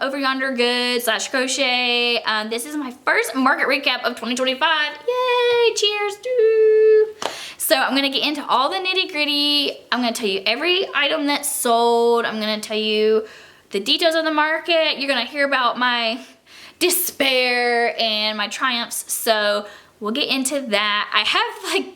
Over Yonder Good / crochet. This is my first market recap of 2025. Yay, cheers. Doo. So I'm gonna get into all the nitty gritty. I'm gonna tell you every item that's sold. I'm gonna tell you the details of the market. You're gonna hear about my despair and my triumphs. So we'll get into that. I have like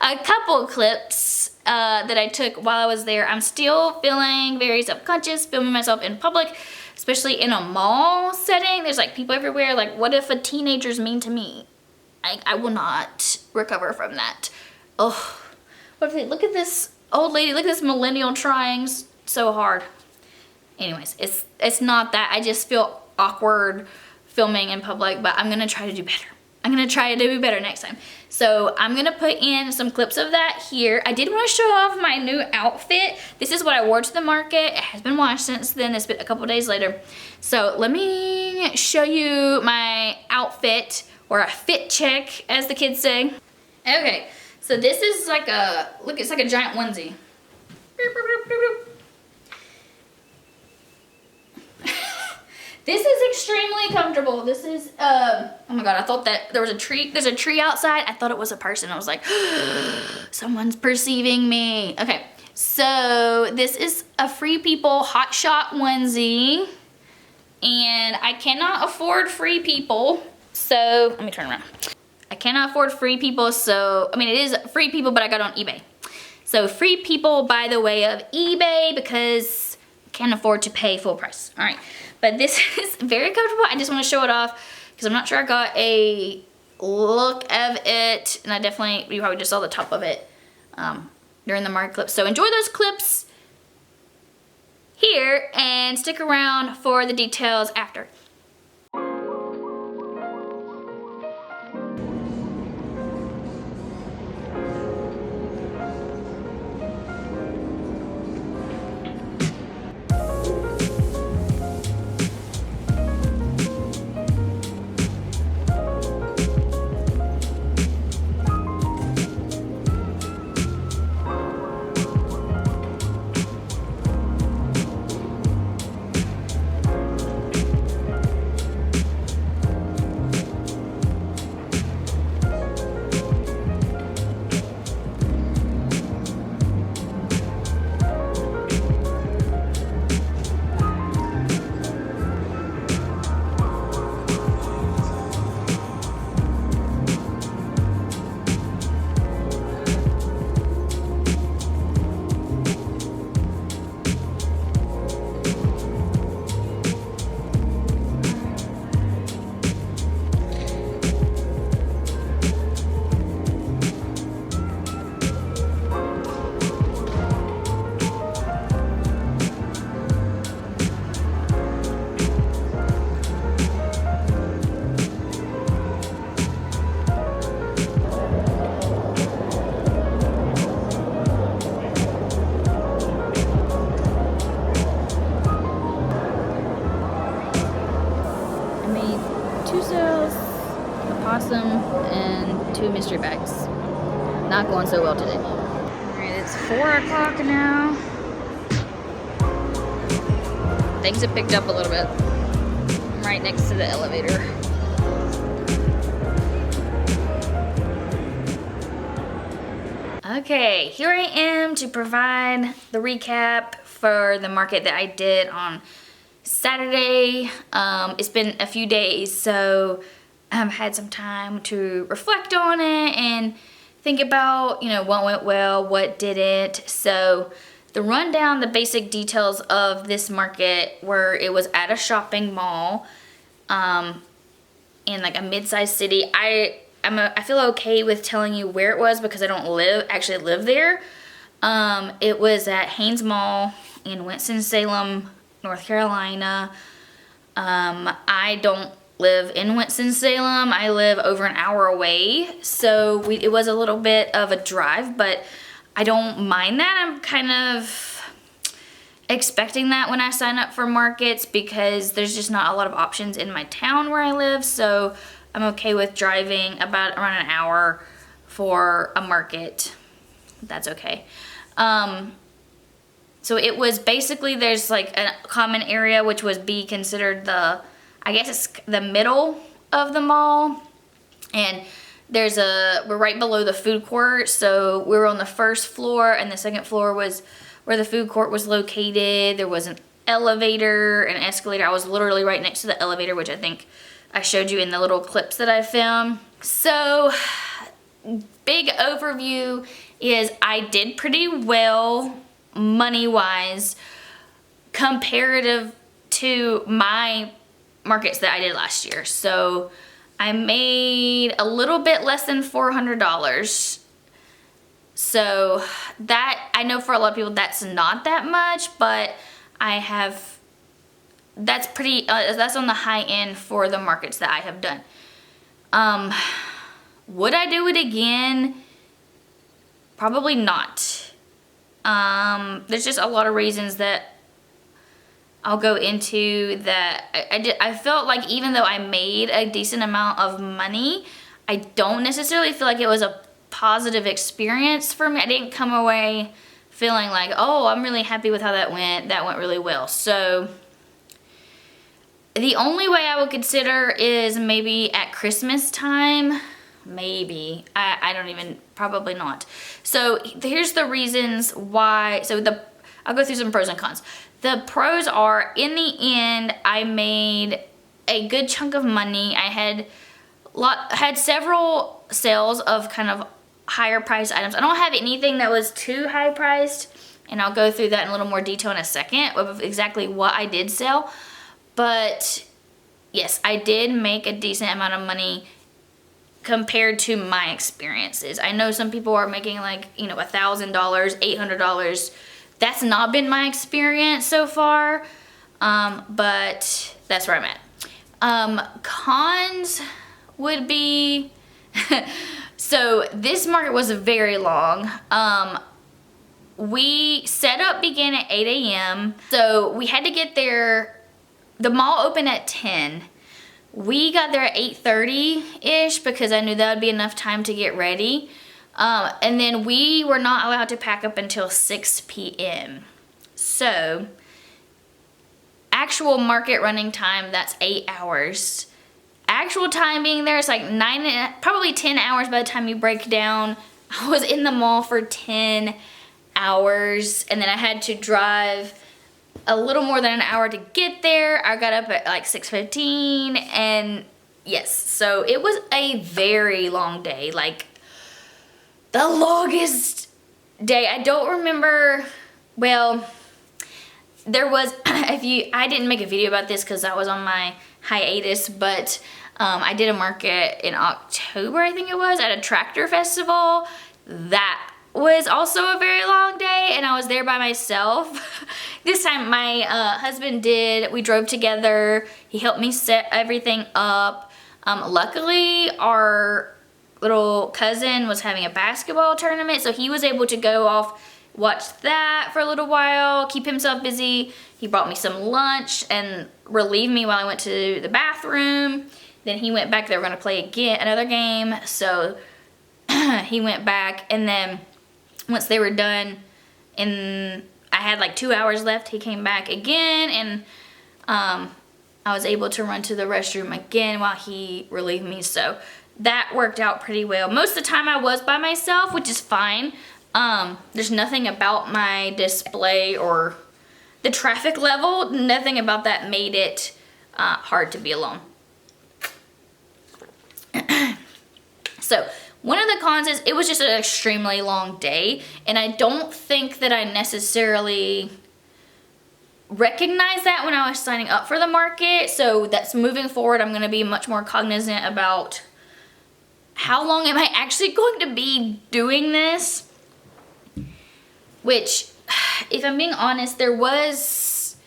a couple clips that I took while I was there. I'm still feeling very self-conscious filming myself in public, especially in a mall setting. There's like people everywhere. Like, what if a teenager's mean to me? I will not recover from that. Oh, what if they look at this old lady, look at this millennial trying so hard. Anyways, it's not that. I just feel awkward filming in public, but I'm gonna try to do better. I'm gonna try to do better next time. So I'm gonna put in some clips of that here. I did want to show off my new outfit. This is what I wore to the market. It has been washed since then. It's been a couple days later. So let me show you my outfit, or a fit check, as the kids say. Okay, so this is like a, look, it's like a giant onesie. This is extremely comfortable. This is, oh my God, I thought that there was a tree, there's a tree outside. I thought it was a person. I was like, someone's perceiving me. Okay, so this is a Free People Hot Shot onesie. And I cannot afford Free People. So, let me turn around. I cannot afford Free People, so, I mean, it is Free People, but I got it on eBay. So, Free People by the way of eBay, because I can't afford to pay full price. All right. But this is very comfortable. I just want to show it off because I'm not sure I got a look of it. And I definitely, you probably just saw the top of it during the market clip. So enjoy those clips here and stick around for the details after. And 2 mystery bags. Not going so well today. Alright, it's 4 o'clock now. Things have picked up a little bit. I'm right next to the elevator. Okay, here I am to provide the recap for the market that I did on Saturday. It's been a few days, so I've had some time to reflect on it and think about, you know, what went well, what didn't. So the rundown, the basic details of this market were it was at a shopping mall in like a mid-sized city. I feel okay with telling you where it was because I don't actually live there. It was at Haynes Mall in Winston-Salem, North Carolina. I don't live in Winston-Salem. I live over an hour away, so it was a little bit of a drive, but I don't mind that. I'm kind of expecting that when I sign up for markets because there's just not a lot of options in my town where I live, so I'm okay with driving about around an hour for a market. That's okay. So it was basically, there's like a common area which was be considered the, I guess it's the middle of the mall. And we're right below the food court. So we were on the first floor, and the second floor was where the food court was located. There was an elevator, an escalator. I was literally right next to the elevator, which I think I showed you in the little clips that I filmed. So big overview is I did pretty well money-wise comparative to my markets that I did last year. So I made a little bit less than $400. So that, I know for a lot of people that's not that much, but that's pretty, that's on the high end for the markets that I have done. Would I do it again? Probably not. There's just a lot of reasons that I'll go into that. I felt like even though I made a decent amount of money, I don't necessarily feel like it was a positive experience for me. I didn't come away feeling like, oh, I'm really happy with how that went. That went really well. So the only way I would consider is maybe at Christmas time. Maybe. I don't even, probably not. So here's the reasons why. I'll go through some pros and cons. The pros are, in the end, I made a good chunk of money. I had several sales of kind of higher priced items. I don't have anything that was too high priced, and I'll go through that in a little more detail in a second of exactly what I did sell. But yes, I did make a decent amount of money compared to my experiences. I know some people are making like, $1,000, $800. That's not been my experience so far, but that's where I'm at. Cons would be, so this market was very long. We set up began at 8 a.m. So we had to get there, the mall opened at 10. We got there at 8:30-ish because I knew that would be enough time to get ready. And then we were not allowed to pack up until 6 p.m. So actual market running time, that's 8 hours. Actual time being there is like probably 10 hours by the time you break down. I was in the mall for 10 hours, and then I had to drive a little more than an hour to get there. I got up at like 6:15, and yes, so it was a very long day, like the longest day. I don't remember, well, there was, I didn't make a video about this because I was on my hiatus, but I did a market in October, I think it was, at a tractor festival. That was also a very long day, and I was there by myself. This time my husband we drove together. He helped me set everything up. Luckily our little cousin was having a basketball tournament, so he was able to go off, watch that for a little while, keep himself busy. He brought me some lunch and relieved me while I went to the bathroom. Then he went back. They were going to play another game, so he went back, and then once they were done, and I had like 2 hours left, he came back again, and I was able to run to the restroom again while he relieved me. So that worked out pretty well. Most of the time I was by myself, which is fine. There's nothing about my display or the traffic level, nothing about that made it hard to be alone. So one of the cons is it was just an extremely long day, and I don't think that I necessarily recognized that when I was signing up for the market. So that's moving forward, I'm going to be much more cognizant about how long am I actually going to be doing this. Which, if I'm being honest, there was...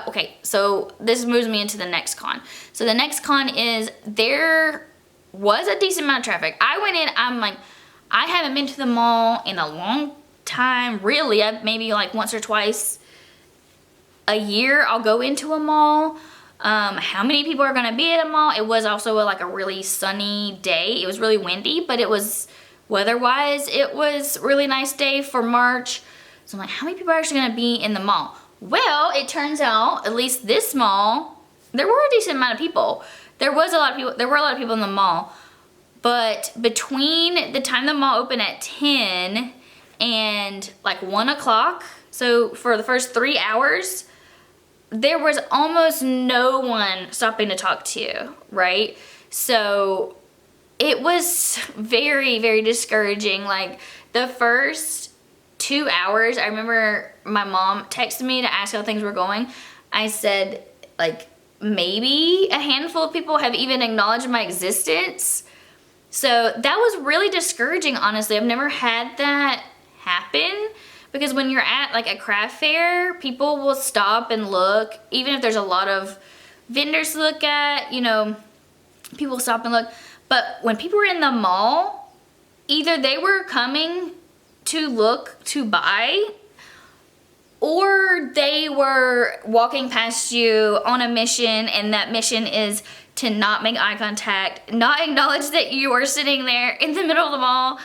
okay, so this moves me into the next con. So the next con is there was a decent amount of traffic. I went in, I'm like, I haven't been to the mall in a long time, really. Maybe like once or twice a year I'll go into a mall. How many people are gonna be at a mall? It was also like a really sunny day. It was really windy, but it was weather-wise, it was a really nice day for March. So I'm like, how many people are actually gonna be in the mall? Well, it turns out, at least this mall, there were a decent amount of people. There were a lot of people in the mall. But between the time the mall opened at 10 and like 1 o'clock, so for the first 3 hours, there was almost no one stopping to talk to you, right? So it was very, very discouraging. Like the first 2 hours, I remember my mom texted me to ask how things were going. I said, like, maybe a handful of people have even acknowledged my existence. So that was really discouraging, honestly. I've never had that happen, because when you're at like a craft fair, people will stop and look. Even if there's a lot of vendors to look at, you know, people stop and look. But when people were in the mall, either they were coming to look to buy, or they were walking past you on a mission, and that mission is to not make eye contact, not acknowledge that you are sitting there in the middle of the mall.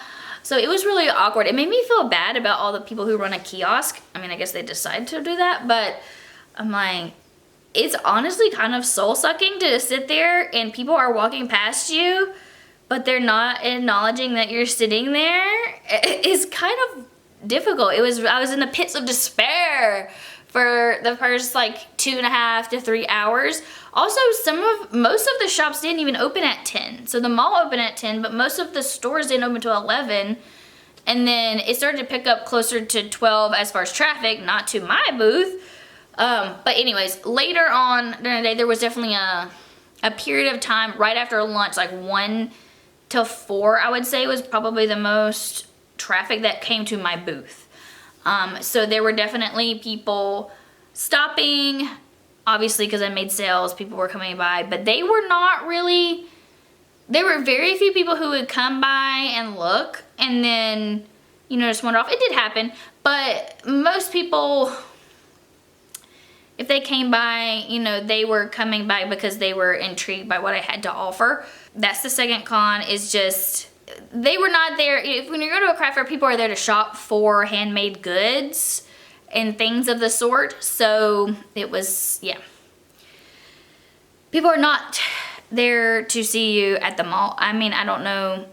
So it was really awkward. It made me feel bad about all the people who run a kiosk. I mean, I guess they decide to do that, but I'm like, it's honestly kind of soul-sucking to just sit there and people are walking past you, but they're not acknowledging that you're sitting there. It's kind of difficult. I was in the pits of despair for the first like 2.5 to 3 hours. Also, most of the shops didn't even open at 10. So the mall opened at 10, but most of the stores didn't open until 11. And then it started to pick up closer to 12 as far as traffic, not to my booth. But anyways, later on during the day, there was definitely a period of time right after lunch, like 1 to 4, I would say, was probably the most traffic that came to my booth. So there were definitely people stopping, obviously because I made sales, people were coming by, but they were not really, there were very few people who would come by and look and then, you know, just wander off. It did happen, but most people, if they came by, you know, they were coming by because they were intrigued by what I had to offer. That's the second con, is just, they were not there. When you go to a craft fair, people are there to shop for handmade goods and things of the sort. So it was, yeah. People are not there to see you at the mall. I mean, I don't know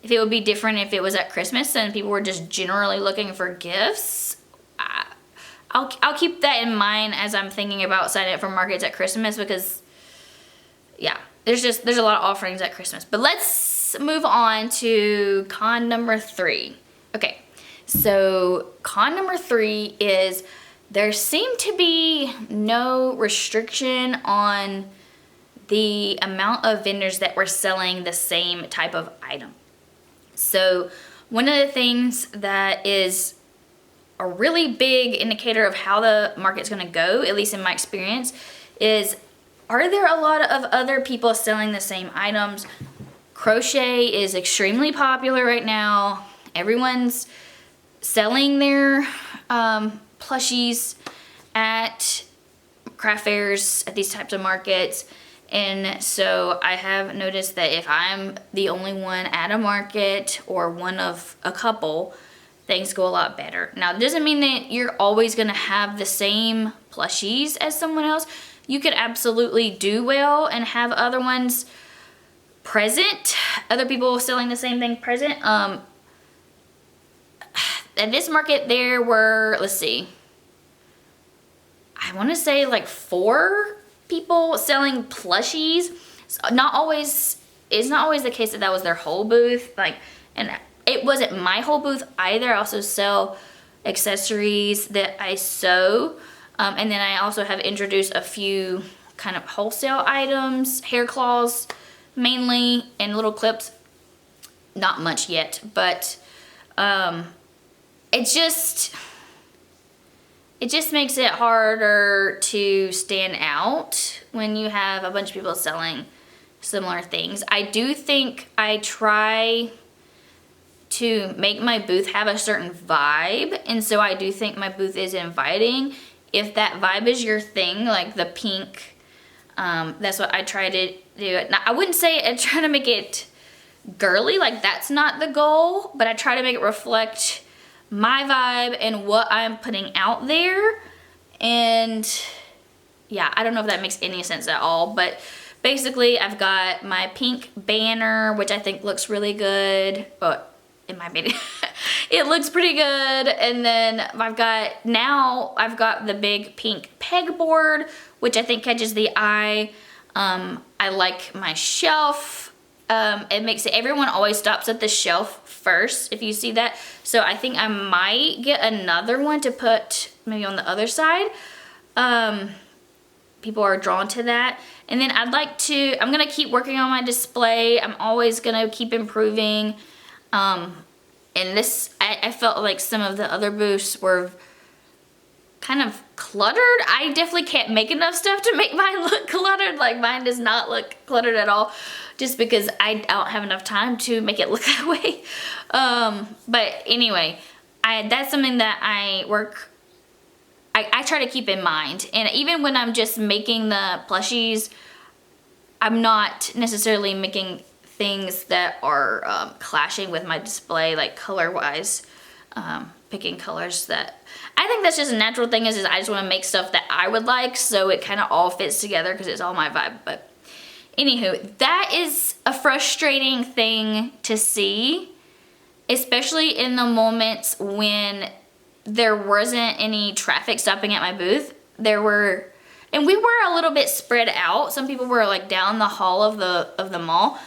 if it would be different if it was at Christmas and people were just generally looking for gifts. I'll keep that in mind as I'm thinking about signing up for markets at Christmas, because yeah, there's a lot of offerings at Christmas. But let's move on to con number 3. Okay, so con number 3 is there seemed to be no restriction on the amount of vendors that were selling the same type of item. So one of the things that is a really big indicator of how the market's gonna go, at least in my experience, is, are there a lot of other people selling the same items? Crochet is extremely popular right now. Everyone's selling their plushies at craft fairs, at these types of markets. And so I have noticed that if I'm the only one at a market or one of a couple, things go a lot better. Now, it doesn't mean that you're always gonna have the same plushies as someone else. You could absolutely do well and have other ones present, other people selling the same thing present. At this market there were, let's see, I wanna say like 4 people selling plushies. It's not always the case that was their whole booth. Like, and it wasn't my whole booth either. I also sell accessories that I sew. And then I also have introduced a few kind of wholesale items, hair claws mainly, and little clips. Not much yet, but it just makes it harder to stand out when you have a bunch of people selling similar things. I do think I try to make my booth have a certain vibe, and so I do think my booth is inviting. If that vibe is your thing, like the pink, that's what I try to do. Now, I wouldn't say I try to make it girly, like that's not the goal, but I try to make it reflect my vibe and what I'm putting out there. And yeah, I don't know if that makes any sense at all, but basically I've got my pink banner, which I think looks really good, but in my opinion, it looks pretty good. And then I've got the big pink pegboard, which I think catches the eye. I like my shelf. It makes it, everyone always stops at the shelf first, if you see that. So I think I might get another one to put maybe on the other side. People are drawn to that. And then I'm gonna keep working on my display. I'm always gonna keep improving. And this, I felt like some of the other booths were kind of cluttered. I definitely can't make enough stuff to make mine look cluttered. Like, mine does not look cluttered at all, just because I don't have enough time to make it look that way. But anyway, that's something that I try to keep in mind. And even when I'm just making the plushies, I'm not necessarily making things that are clashing with my display, like color wise, picking colors that I think that's just a natural thing, is I just want to make stuff that I would like, so it kind of all fits together because it's all my vibe. But anywho, that is a frustrating thing to see, especially in the moments when there wasn't any traffic stopping at my booth. And we were a little bit spread out. Some people were like down the hall of the mall.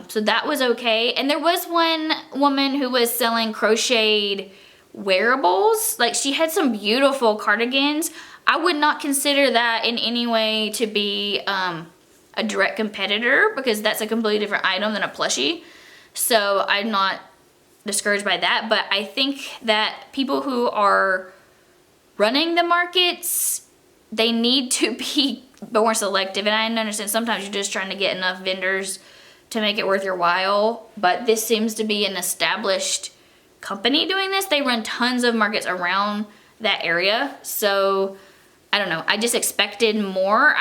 So that was okay. And there was one woman who was selling crocheted wearables. Like, she had some beautiful cardigans. I would not consider that in any way to be a direct competitor, because that's a completely different item than a plushie. So I'm not discouraged by that. But I think that people who are running the markets, they need to be more selective. And I understand sometimes you're just trying to get enough vendors to make it worth your while, but this seems to be an established company doing this. They run tons of markets around that area, so I don't know, I just expected more.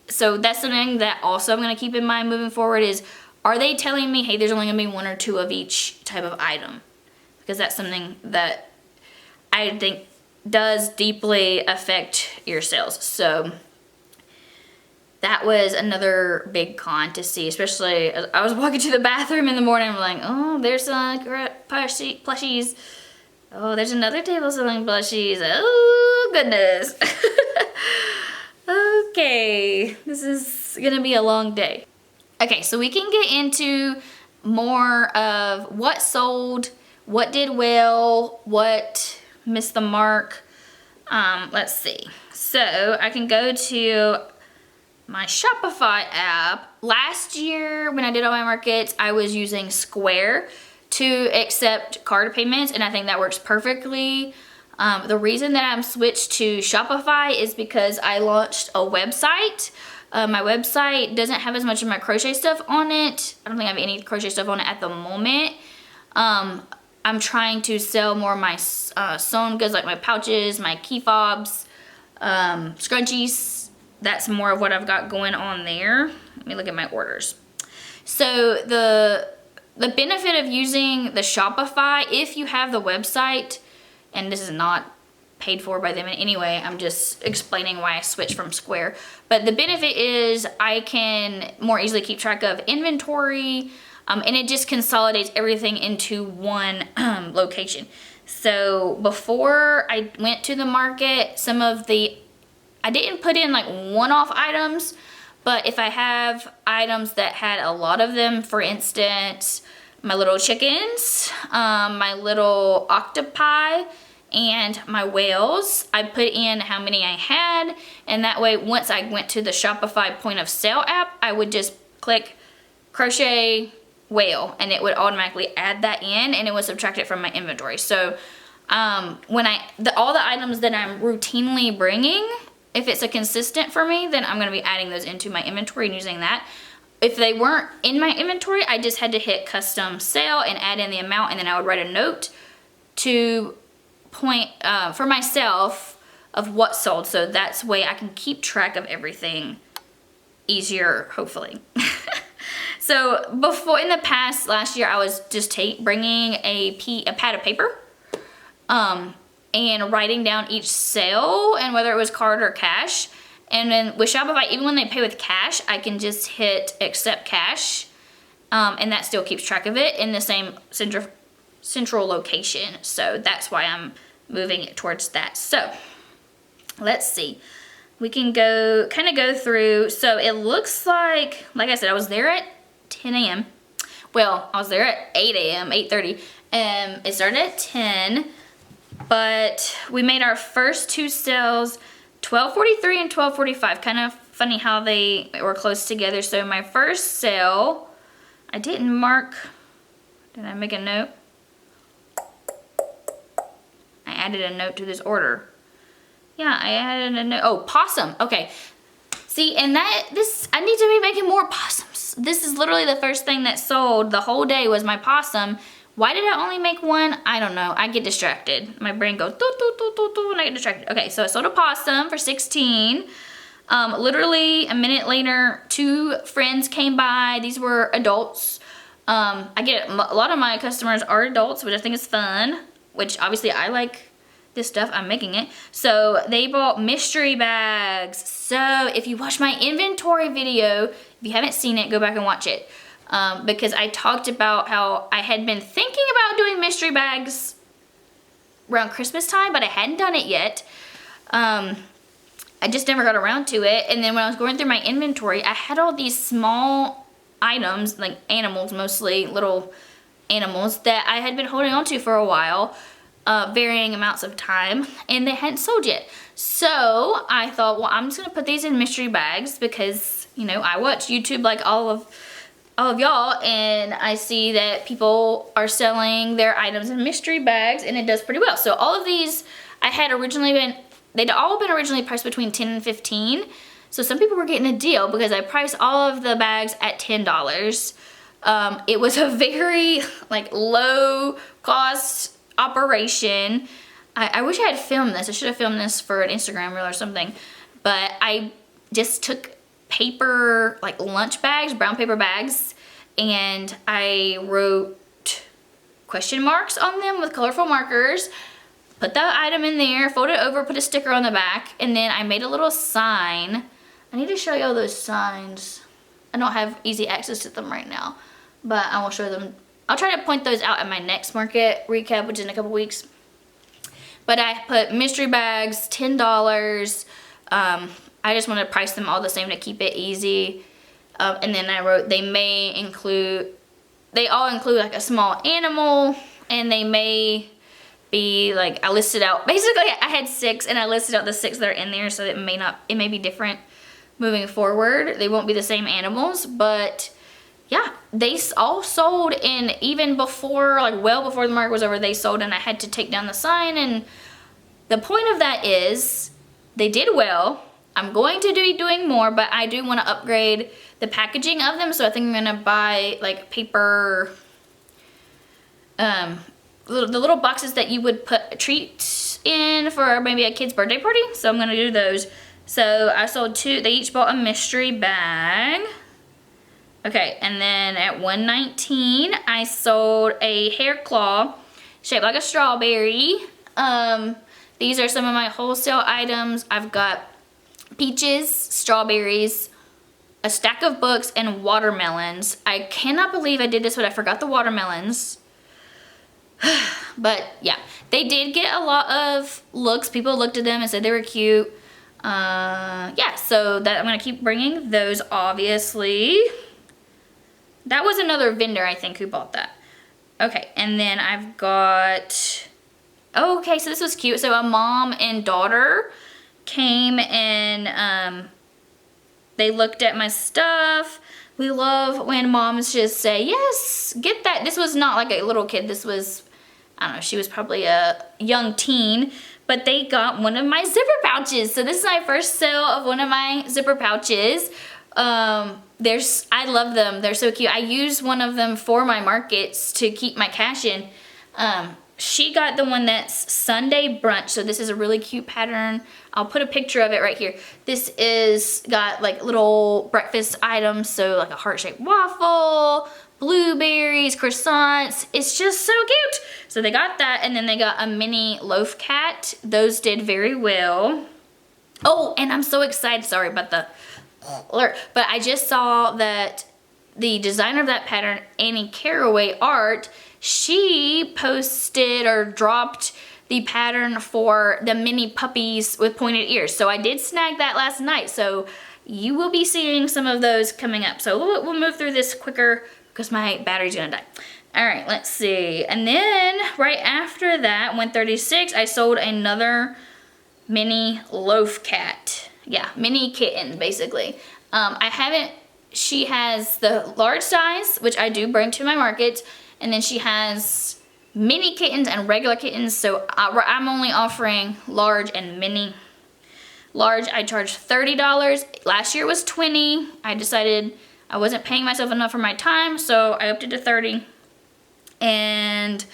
So that's something that also I'm going to keep in mind moving forward, is, are they telling me, hey, there's only going to be one or two of each type of item? Because that's something that I think does deeply affect your sales. So that was another big con to see, especially as I was walking to the bathroom in the morning. I'm like, oh, there's some plushies. Oh, there's another table selling plushies. Oh, goodness. Okay, this is gonna be a long day. Okay, so we can get into more of what sold, what did well, what missed the mark. Let's see. So I can go to my Shopify app. Last year when I did all my markets, I was using Square to accept card payments, and I think that works perfectly. The reason that I'm switched to Shopify is because I launched a website. My website doesn't have as much of my crochet stuff on it. I don't think I have any crochet stuff on it at the moment. I'm trying to sell more of my sewn goods, like my pouches, my key fobs, scrunchies. That's more of what I've got going on there. Let me look at my orders. So the benefit of using the Shopify, if you have the website, and this is not paid for by them in any way, I'm just explaining why I switched from Square. But the benefit is I can more easily keep track of inventory, and it just consolidates everything into one location. So before I went to the market, I didn't put in like one-off items, but if I have items that had a lot of them, for instance, my little chickens, my little octopi, and my whales, I put in how many I had, and that way once I went to the Shopify point of sale app, I would just click crochet whale, and it would automatically add that in, and it would subtract it from my inventory. So when all the items that I'm routinely bringing, if it's a consistent for me, then I'm going to be adding those into my inventory and using that. If they weren't in my inventory, I just had to hit custom sale and add in the amount, and then I would write a note to point for myself of what sold. So that's way I can keep track of everything easier, hopefully. So before, in the past, last year, I was just bringing a pad of paper and writing down each sale and whether it was card or cash. And then with Shopify, even when they pay with cash, I can just hit accept cash, and that still keeps track of it in the same central location. So that's why I'm moving it towards that. So let's see. We can go through. So it looks like I said, I was there at 10 a.m. Well, I was there at 8 a.m., 8:30. It started at 10, but we made our first two sales 12:43 and 12:45. Kind of funny how they were close together. So my first sale, I didn't mark, did I make a note? I added a note to this order. Yeah, I added a note. Oh, possum. Okay. See, and I need to be making more possums. This is literally the first thing that sold the whole day was my possum. Why did I only make one? I don't know. I get distracted. My brain goes doo, doo, doo, doo, doo, and I get distracted. Okay, so I sold a possum for $16. Literally a minute later, two friends came by. These were adults. I get a lot of my customers are adults, which I think is fun, which obviously I like this stuff. I'm making it. So they bought mystery bags. So if you watch my inventory video, if you haven't seen it, go back and watch it. Because I talked about how I had been thinking about doing mystery bags around Christmas time, but I hadn't done it yet. I just never got around to it. And then when I was going through my inventory, I had all these small items, like animals mostly, little animals that I had been holding on to for a while, varying amounts of time, and they hadn't sold yet. So I thought, well, I'm just gonna put these in mystery bags because, you know, I watch YouTube like all of y'all, and I see that people are selling their items in mystery bags, and it does pretty well. So all of these I had originally they'd all been originally priced between $10 and $15. So some people were getting a deal because I priced all of the bags at $10. It was a very low cost operation. I wish I had filmed this. I should have filmed this for an Instagram reel or something. But I just took paper, lunch bags, brown paper bags, and I wrote question marks on them with colorful markers, put the item in there, fold it over, put a sticker on the back, and then I made a little sign. I need to show y'all those signs. I don't have easy access to them right now, but I will show them. I'll try to point those out at my next market recap, which is in a couple weeks. But I put mystery bags, $10. I just wanted to price them all the same to keep it easy. And then I wrote, they all include a small animal, and they may be I listed out, basically I had 6 and I listed out the 6 that are in there, so it may be different moving forward. They won't be the same animals, but yeah, they all sold, and even before, well before the market was over, they sold, and I had to take down the sign. And the point of that is they did well. I'm going to be doing more, but I do want to upgrade the packaging of them, so I think I'm going to buy paper, the little boxes that you would put treats in for maybe a kid's birthday party. So I'm going to do those. So I sold 2. They each bought a mystery bag. Okay, and then at $1.19, I sold a hair claw shaped like a strawberry. These are some of my wholesale items. I've got peaches, strawberries, a stack of books, and watermelons. I cannot believe I did this, but I forgot the watermelons. But yeah, they did get a lot of looks. People looked at them and said they were cute. Yeah, so that I'm gonna keep bringing those, obviously. That was another vendor, I think, who bought that. Okay, and then I've got, okay, so this was cute. So a mom and daughter came and they looked at my stuff. We love when moms just say, yes, get that. This was not like a little kid. This was, I don't know, she was probably a young teen, but they got one of my zipper pouches. So this is my first sale of one of my zipper pouches. I love them. They're so cute. I use one of them for my markets to keep my cash in. She got the one that's Sunday brunch. So this is a really cute pattern. I'll put a picture of it right here. This is got little breakfast items. So a heart-shaped waffle, blueberries, croissants. It's just so cute. So they got that, and then they got a mini loaf cat. Those did very well. Oh, and I'm so excited. Sorry about the alert. But I just saw that the designer of that pattern, Annie Caraway Art, she posted or dropped the pattern for the mini puppies with pointed ears. So I did snag that last night. So you will be seeing some of those coming up. So we'll move through this quicker because my battery's gonna die. All right, let's see. And then right after that, 136, I sold another mini loaf cat. Yeah, mini kitten, basically. She has the large size, which I do bring to my market, and then she has mini kittens and regular kittens, so I'm only offering large and mini. Large, I charged $30. Last year was $20. I decided I wasn't paying myself enough for my time, so I upped it to $30. And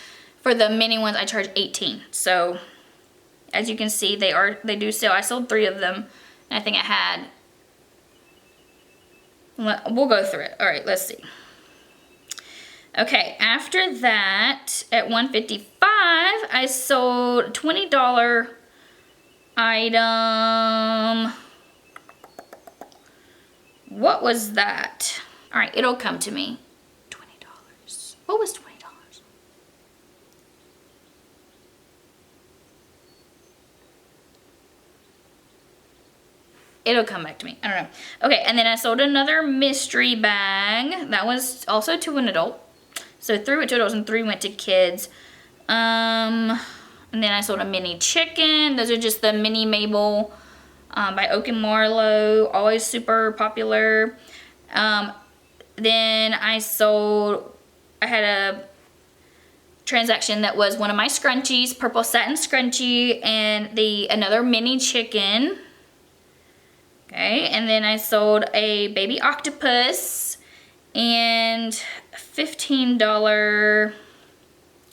for the mini ones, I charge $18. So as you can see, they do sell. I sold 3 of them, and I think I had. We'll go through it. All right, let's see. Okay, after that, at 155, I sold a $20 item. What was that? All right, it'll come to me. $20. What was $20? It'll come back to me. I don't know. Okay, and then I sold another mystery bag. That was also to an adult. So 3 went to adults and 3 went to kids. And then I sold a mini chicken. Those are just the mini Mabel by Oak and Marlowe. Always super popular. Then I had a transaction that was one of my scrunchies, purple satin scrunchie, and another mini chicken. Okay, and then I sold a baby octopus and $15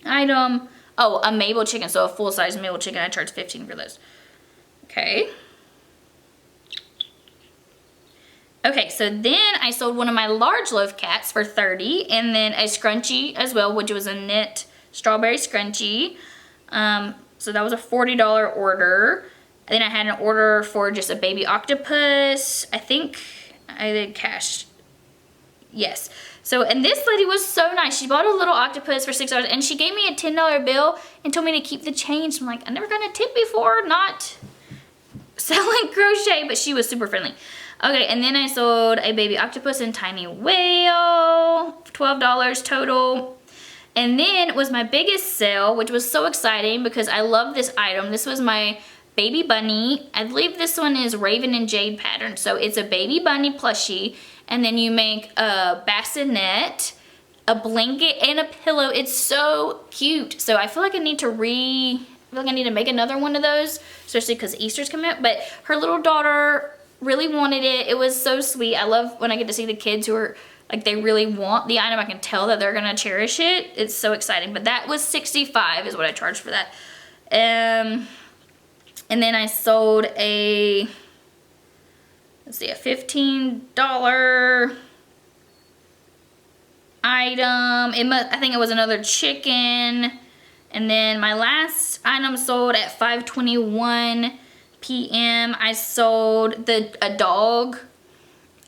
item. Oh, a Mabel chicken, so a full-size Mabel chicken. I charged $15 for those. Okay. Okay, so then I sold one of my large loaf cats for $30, and then a scrunchie as well, which was a knit strawberry scrunchie. So that was a $40 order. Then I had an order for just a baby octopus. I think I did cash. Yes. So, and this lady was so nice. She bought a little octopus for $6 and she gave me a $10 bill and told me to keep the change. I'm like, I never got a tip before, not selling crochet, but she was super friendly. Okay, and then I sold a baby octopus and tiny whale, $12 total. And then was my biggest sale, which was so exciting because I love this item. This was my baby bunny. I believe this one is Raven and Jade pattern. So it's a baby bunny plushie, and then you make a bassinet, a blanket, and a pillow. It's so cute. So I feel like I need to make another one of those, especially because Easter's coming up. But her little daughter really wanted it. It was so sweet. I love when I get to see the kids who are like, they really want the item. I can tell that they're gonna cherish it. It's so exciting. But that was $65 is what I charged for that. And then I sold a $15 item. I think it was another chicken. And then my last item sold at 5:21 p.m. I sold a dog.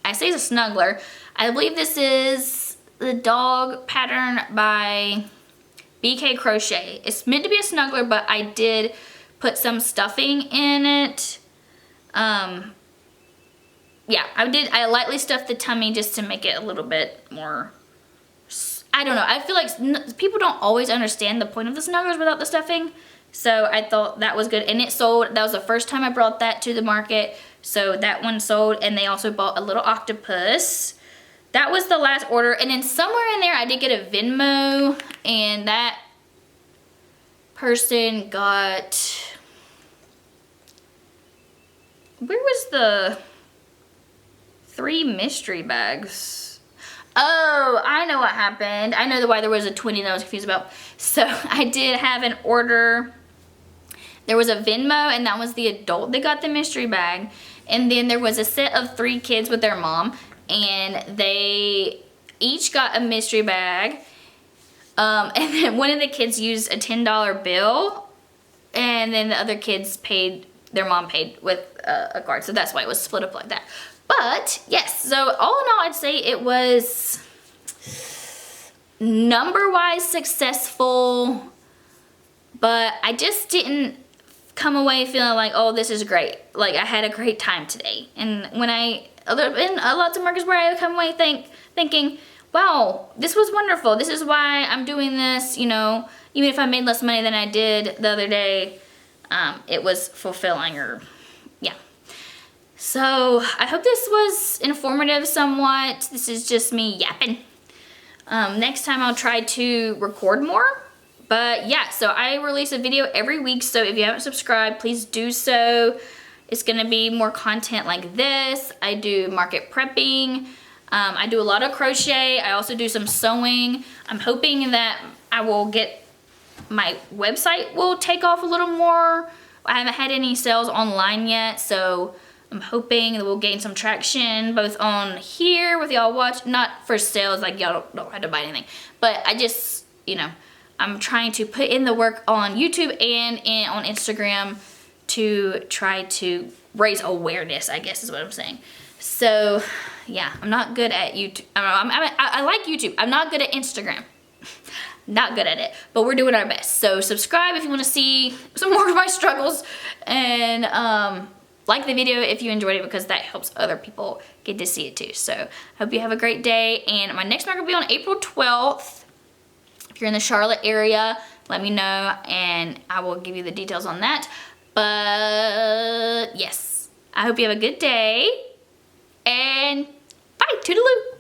I say it's a snuggler. I believe this is the dog pattern by BK Crochet. It's meant to be a snuggler, but I did put some stuffing in it. Yeah, I lightly stuffed the tummy just to make it a little bit more, I don't know. I feel like people don't always understand the point of the snugglers without the stuffing. So I thought that was good. And it sold. That was the first time I brought that to the market. So that one sold. And they also bought a little octopus. That was the last order. And then somewhere in there I did get a Venmo. And that person got... Where was the 3 mystery bags? Oh, I know what happened. I know why there was a 20 that I was confused about. So I did have an order. There was a Venmo, and that was the adult that got the mystery bag. And then there was a set of 3 kids with their mom, and they each got a mystery bag. And then one of the kids used a $10 bill, and then the other kids their mom paid with a card. So that's why it was split up like that. But yes, so all in all, I'd say it was number-wise successful, but I just didn't come away feeling like, oh, this is great. Like, I had a great time today. And there have been lots of markers where I come away thinking, wow, this was wonderful. This is why I'm doing this, you know, even if I made less money than I did the other day, it was fulfilling, or yeah. So I hope this was informative somewhat. This is just me yapping. Next time I'll try to record more. But yeah, so I release a video every week, so if you haven't subscribed, please do so. It's gonna be more content like this. I do market prepping. I do a lot of crochet. I also do some sewing. I'm hoping that my website will take off a little more. I haven't had any sales online yet, so I'm hoping that we'll gain some traction both on here with y'all watch, not for sales, like y'all don't have to buy anything, but I just, you know, I'm trying to put in the work on YouTube and on Instagram to try to raise awareness, I guess is what I'm saying. So yeah, I'm not good at YouTube. I like YouTube. I'm not good at Instagram. Not good at it, but we're doing our best. So subscribe if you want to see some more of my struggles, and like the video if you enjoyed it, because that helps other people get to see it too. So hope you have a great day, and my next market will be on April 12th. If you're in the Charlotte area, let me know and I will give you the details on that. But yes, I hope you have a good day, and bye, toodaloo.